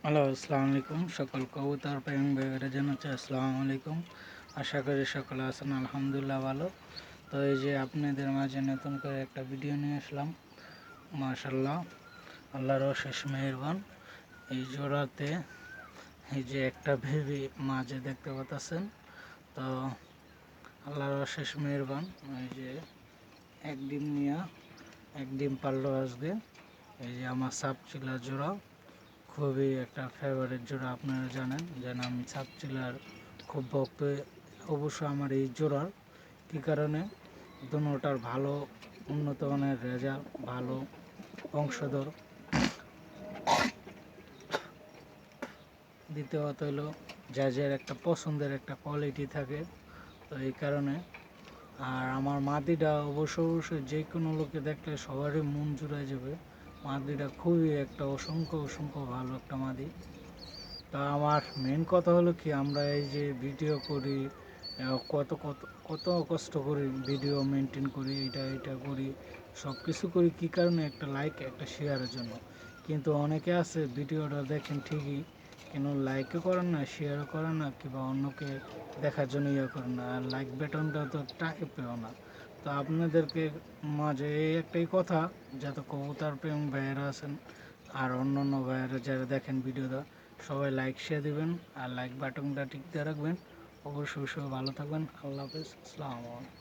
Hello, আসসালামু আলাইকুম। সকল কবুতর প্রেমী ভাইয়েরা জানাচ্ছি আসসালামু আলাইকুম। আশা করি সকলে আছেন আলহামদুলিল্লাহ ভালো। তো এই যে আপনাদের মাঝে নতুন করে একটা ভিডিও নিয়ে আসলাম। মাশাআল্লাহ, আল্লাহর অশেষ মেহেরবান। এই জোড়াতে এই যে একটা বেবি মাঝে দেখতে পাচ্ছেন। তো আল্লাহর অশেষ মেহেরবান। এই যে এক ডিম নিয়ে এক ডিম পারলো আজকে। এই যে আমার সাপচিলা জোড়া, খুবই একটা ফেভারিট জোড়া। আপনারা জানেন যেন আমি সাপচিলার খুব ভক্ত। অবশ্য আমার এই জোড়ার কী কারণে, দুটোটার ভালো উন্নত মানের রেজাল্ট, ভালো বংশধর। দ্বিতীয়ত হলো যার একটা পছন্দের একটা কোয়ালিটি থাকে, তো এই কারণে। আর আমার মাদিটা অবশ্যই যে কোনো লোকে দেখলে সবারই মন জুড়ে যাবে। মাদিটা খুবই একটা অসংখ্য ভালো একটা মাদি। তা আমার মেন কথা হলো কি, আমরা এই যে ভিডিও করি, কত কত কত কষ্ট করি, ভিডিও মেনটেন করি, এটা করি, সব কিছু করি কী কারণে? একটা লাইক একটা শেয়ারের জন্য। কিন্তু অনেকে আছে ভিডিওটা দেখেন ঠিকই, কিন্তু লাইকও করেন না, শেয়ারও করেন না, কিংবা অন্যকে দেখার জন্য করেন না, আর লাইক বেটনটা তো পেও না। তো আপনাদেরকে মাঝে এই একটাই কথা, যাতে কবুতর প্রেম ভাইয়েরা আছেন আর অন্য ভাইয়েরা যারা দেখেন ভিডিওটা, সবাই লাইক শেয়ার দিবেন আর লাইক বাটনটা টিক দিয়ে রাখবেন। অবশ্যই ভালো থাকবেন। আল্লাহ হাফেজ, আসসালামু আলাইকুম।